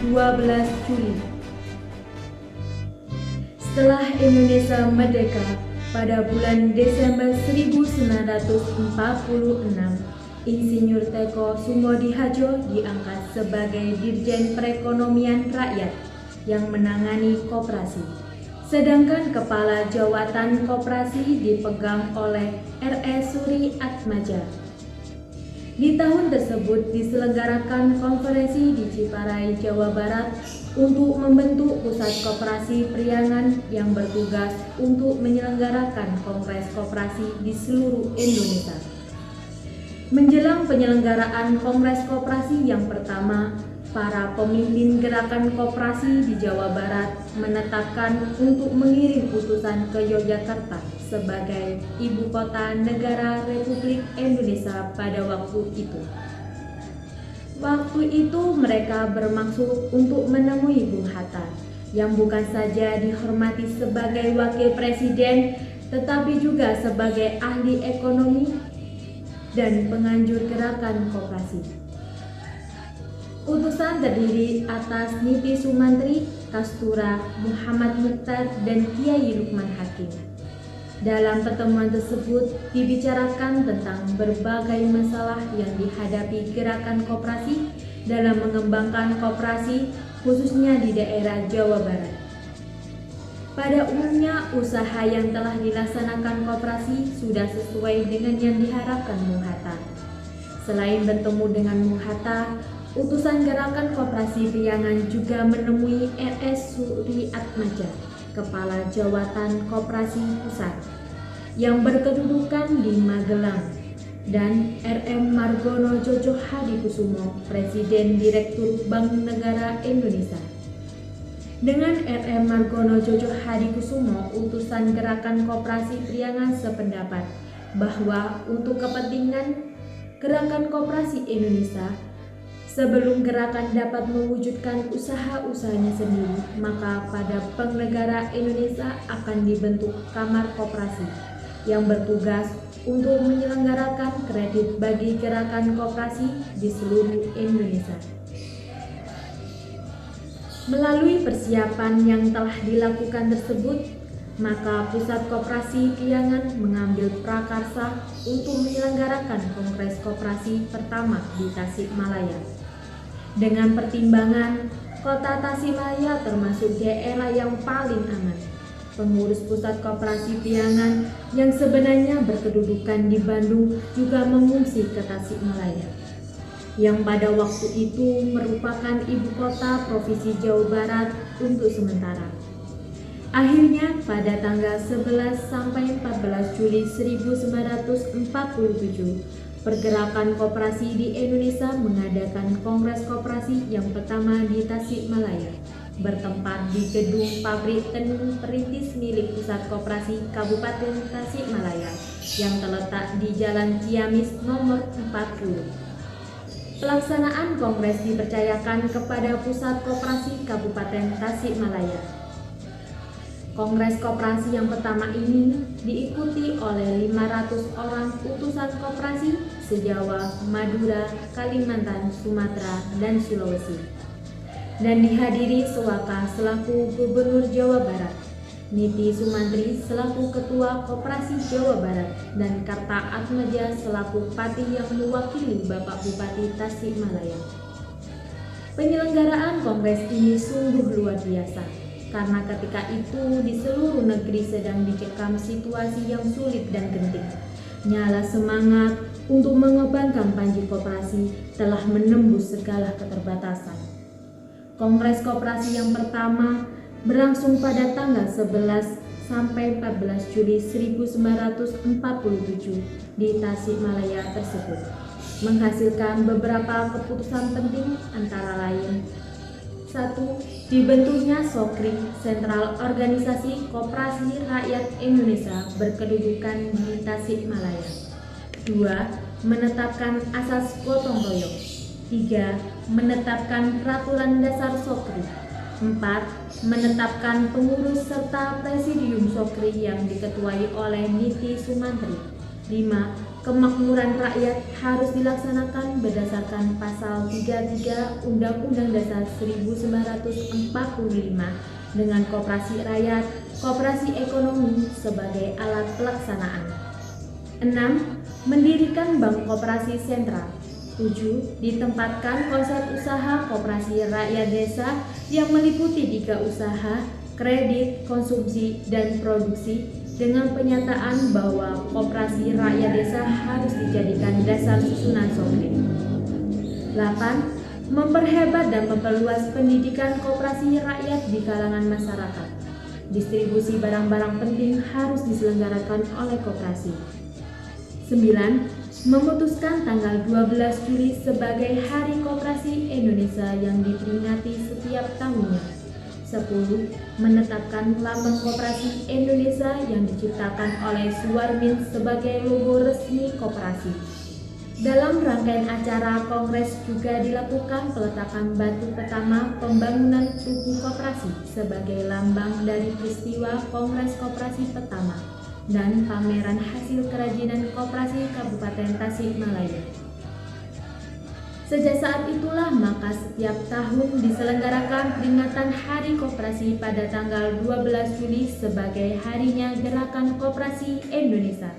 12 Juli. Setelah Indonesia merdeka pada bulan Desember 1946, Insinyur Teko Sumodihadjo diangkat sebagai Dirjen Perekonomian Rakyat yang menangani koperasi. Sedangkan kepala jawatan koperasi dipegang oleh R.E. Suri Atmaja. Di tahun tersebut diselenggarakan konferensi di Ciparai, Jawa Barat untuk membentuk pusat koperasi Priangan yang bertugas untuk menyelenggarakan kongres koperasi di seluruh Indonesia. Menjelang penyelenggaraan kongres koperasi yang pertama, para pemimpin gerakan koperasi di Jawa Barat menetapkan untuk mengirim utusan ke Yogyakarta sebagai ibu kota negara Republik Indonesia pada waktu itu. Waktu itu mereka bermaksud untuk menemui Bung Hatta, yang bukan saja dihormati sebagai wakil presiden, tetapi juga sebagai ahli ekonomi dan penganjur gerakan koperasi. Utusan terdiri atas Niti Sumantri, Kastura, Muhammad Mukhtar, dan Kiai Lukman Hakim. Dalam pertemuan tersebut dibicarakan tentang berbagai masalah yang dihadapi gerakan koperasi dalam mengembangkan koperasi, khususnya di daerah Jawa Barat. Pada umumnya, usaha yang telah dilaksanakan koperasi sudah sesuai dengan yang diharapkan Bung Hatta. Selain bertemu dengan Bung Hatta, utusan gerakan koperasi Priangan juga menemui R.S. Suri Atmaja, Kepala Jawatan Koperasi Pusat, yang berkedudukan di Magelang, dan R.M. Margono Jojo Hadikusumo, Presiden Direktur Bank Negara Indonesia. Dengan R.M. Margono Jojo Hadikusumo, utusan gerakan koperasi Priangan sependapat bahwa untuk kepentingan gerakan koperasi Indonesia, sebelum gerakan dapat mewujudkan usaha-usahanya sendiri, maka pada Bank Negara Indonesia akan dibentuk Kamar Koperasi yang bertugas untuk menyelenggarakan kredit bagi gerakan koperasi di seluruh Indonesia. Melalui persiapan yang telah dilakukan tersebut, maka Pusat Koperasi Priangan mengambil prakarsa untuk menyelenggarakan Kongres Koperasi pertama di Tasikmalaya. Dengan pertimbangan kota Tasikmalaya termasuk daerah yang paling aman, pengurus Pusat Koperasi Priangan yang sebenarnya berkedudukan di Bandung juga mengungsi ke Tasikmalaya, yang pada waktu itu merupakan ibu kota Provinsi Jawa Barat untuk sementara. Akhirnya pada tanggal 11 sampai 14 Juli 1947, Pergerakan Koperasi di Indonesia mengadakan Kongres Koperasi yang pertama di Tasikmalaya, bertempat di gedung pabrik tenun perintis milik Pusat Koperasi Kabupaten Tasikmalaya yang terletak di Jalan Ciamis nomor 40. Pelaksanaan kongres dipercayakan kepada Pusat Koperasi Kabupaten Tasikmalaya. Kongres koperasi yang pertama ini diikuti oleh 500 orang utusan koperasi se-Jawa, Madura, Kalimantan, Sumatera, dan Sulawesi, dan dihadiri Sewaka selaku Gubernur Jawa Barat, Niti Sumantri selaku Ketua Koperasi Jawa Barat, dan Karta Atmaja selaku Patih yang mewakili Bapak Bupati Tasikmalaya. Penyelenggaraan kongres ini sungguh luar biasa, karena ketika itu di seluruh negeri sedang dicekam situasi yang sulit dan genting. Nyala semangat untuk mengobarkan panji koperasi telah menembus segala keterbatasan. Kongres koperasi yang pertama berlangsung pada tanggal 11 sampai 14 Juli 1947 di Tasikmalaya tersebut, menghasilkan beberapa keputusan penting antara lain: 1. Dibentuknya SOKRI, Sentral Organisasi Koperasi Rakyat Indonesia berkedudukan di Tasikmalaya. 2. Menetapkan asas gotong royong. 3. Menetapkan peraturan dasar SOKRI. 4. Menetapkan pengurus serta presidium SOKRI yang diketuai oleh Niti Sumantri. 5. kemakmuran rakyat harus dilaksanakan berdasarkan pasal 33 Undang-Undang Dasar 1945 dengan koperasi rakyat, koperasi ekonomi sebagai alat pelaksanaan. 6. Mendirikan Bank Koperasi Sentral. 7. Ditempatkan konsep usaha koperasi rakyat desa yang meliputi 3 usaha, kredit, konsumsi, dan produksi dengan penyataan bahwa koperasi rakyat desa harus dijadikan dasar susunan sosial. 8. Memperhebat dan memperluas pendidikan koperasi rakyat di kalangan masyarakat. Distribusi barang-barang penting harus diselenggarakan oleh koperasi. 9. Memutuskan tanggal 12 Juli sebagai Hari Koperasi Indonesia yang diperingati setiap tahunnya. 10. Menetapkan lambang koperasi Indonesia yang diciptakan oleh Suwarmin sebagai logo resmi koperasi. Dalam rangkaian acara kongres juga dilakukan peletakan batu pertama pembangunan tugu koperasi sebagai lambang dari peristiwa Kongres Koperasi pertama dan pameran hasil kerajinan koperasi Kabupaten Tasikmalaya. Sejak saat itulah maka setiap tahun diselenggarakan peringatan Hari Koperasi pada tanggal 12 Juli sebagai harinya Gerakan Koperasi Indonesia.